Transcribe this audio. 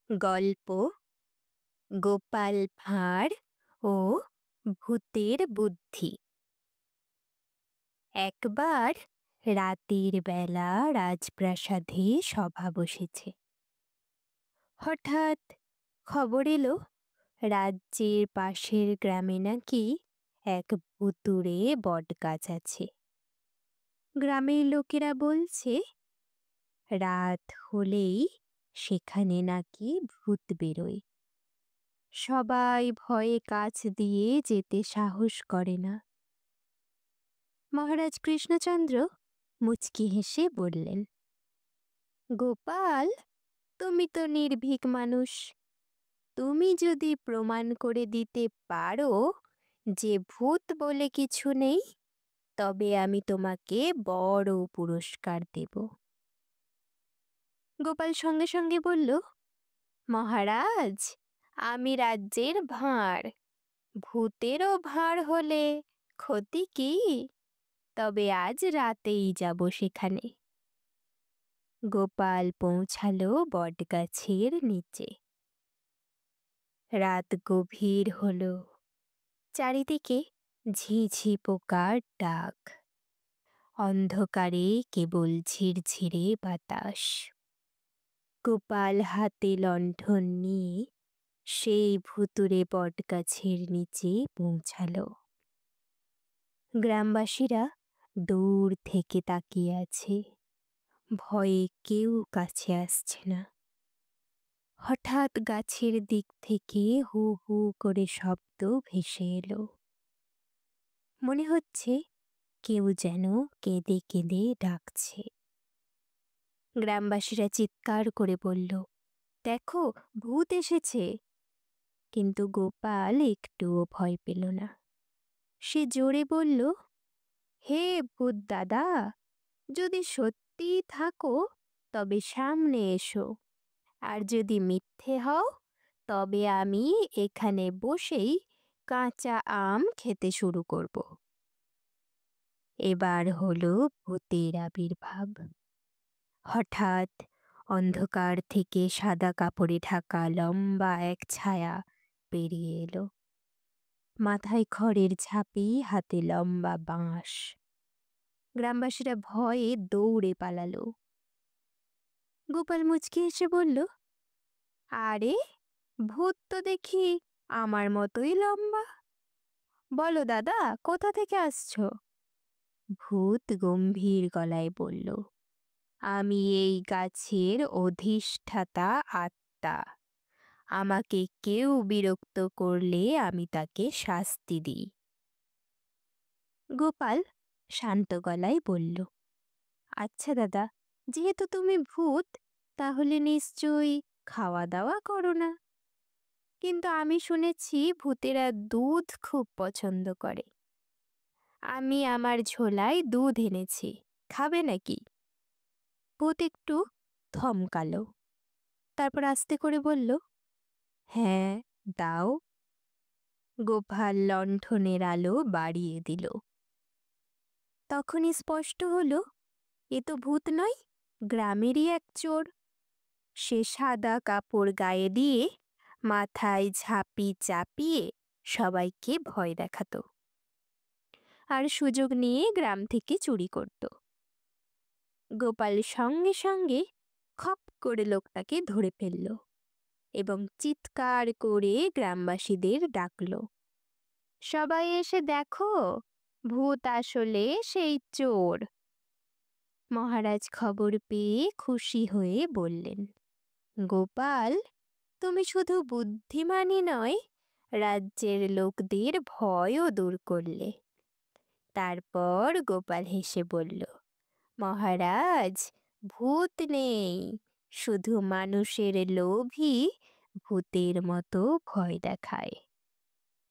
গল্প গোপাল ভাঁড় ও ভূতের বুদ্ধি। একবার রাতের বেলা রাজপ্রাসাদে সভা বসেছে। হঠাৎ খবর এলো রাজ্যের পাশের গ্রামে নাকি এক ভুতুড়ে বটগাছ আছে। গ্রামের লোকেরা বলছে রাত হলেই সেখানে নাকি ভূত বেরোয়। সবাই ভয়ে কাছ দিয়ে যেতে সাহস করে না। মহারাজ কৃষ্ণচন্দ্র মুচকি হেসে বললেন, গোপাল, তুমি তো নির্ভীক মানুষ। তুমি যদি প্রমাণ করে দিতে পারো যে ভূত বলে কিছু নেই, তবে আমি তোমাকে বড় পুরস্কার দেব। গোপাল সঙ্গে সঙ্গে বলল, মহারাজ, আমি রাজ্যের ভাঁড়। ভূতেরও ভাঁড় হলে ক্ষতি কি? তবে আজ রাতেই যাব সেখানে। গোপাল পৌঁছালো বটগাছের নিচে। রাত গভীর হলো। চারিদিকে ঝিঝি পোকার ডাক। অন্ধকারে কেবল ঝিরঝিরে বাতাস। গোপাল হাতে লণ্ঠন নিয়ে সেই ভুতুড়ে বটগাছের নিচে পৌঁছালো। গ্রামবাসীরা দূর থেকে তাকিয়ে আছে, ভয়ে কেউ কাছে আসছে না। হঠাৎ গাছের দিক থেকে হু হু করে শব্দ ভেসে এলো। মনে হচ্ছে কেউ যেন কেঁদে কেঁদে ডাকছে। গ্রামবাসীরা চিৎকার করে বলল, দেখো, ভূত এসেছে। কিন্তু গোপাল একটুও ভয় পেল না। সে জোরে বলল, হে ভূত দাদা, যদি সত্যি থাকো তবে সামনে এসো, আর যদি মিথ্যে হও তবে আমি এখানে বসেই কাঁচা আম খেতে শুরু করব। এবার হলো ভূতের আবির্ভাব। হঠাৎ অন্ধকার থেকে সাদা কাপড়ে ঢাকা লম্বা এক ছায়া বেরিয়ে এলো। মাথায় খড়ের ঝাঁপি, হাতে লম্বা বাঁশ। গ্রামবাসীরা ভয়ে দৌড়ে পালালো। গোপাল মুচকি এসে বলল, আরে, ভূত তো দেখি আমার মতোই লম্বা। বলো দাদা, কোথা থেকে আসছো? ভূত গম্ভীর গলায় বলল, আমি এই গাছের অধিষ্ঠাতা আত্মা। আমাকে কেউ বিরক্ত করলে আমি তাকে শাস্তি দিই। গোপাল শান্ত গলায় বলল, আচ্ছা দাদা, যেহেতু তুমি ভূত, তাহলে নিশ্চয়ই খাওয়া দাওয়া করো না। কিন্তু আমি শুনেছি ভূতেরা দুধ খুব পছন্দ করে। আমি আমার ঝোলায় দুধ এনেছি, খাবে নাকি? ভূত একটু থমকালো, তারপর আস্তে করে বলল, হ্যাঁ, দাও। গোপাল লণ্ঠনের আলো বাড়িয়ে দিল। তখনই স্পষ্ট হলো, এ তো ভূত নয়, গ্রামেরই এক চোর। সে সাদা কাপড় গায়ে দিয়ে মাথায় ঝাঁপি চাপিয়ে সবাইকে ভয় দেখাতো, আর সুযোগ নিয়ে গ্রাম থেকে চুরি করত। গোপাল সঙ্গে সঙ্গে খপ করে লোকটাকে ধরে ফেলল এবং চিৎকার করে গ্রামবাসীদের ডাকল, সবাই এসে দেখো, ভূত আসলে সেই চোর। মহারাজ খবর পেয়ে খুশি হয়ে বললেন, গোপাল, তুমি শুধু বুদ্ধিমানই নয়, রাজ্যের লোকদের ভয়ও দূর করলে। তারপর গোপাল হেসে বলল, মহারাজ, ভূত নেই, শুধু মানুষের লোভই ভূতের মতো ভয় দেখায়।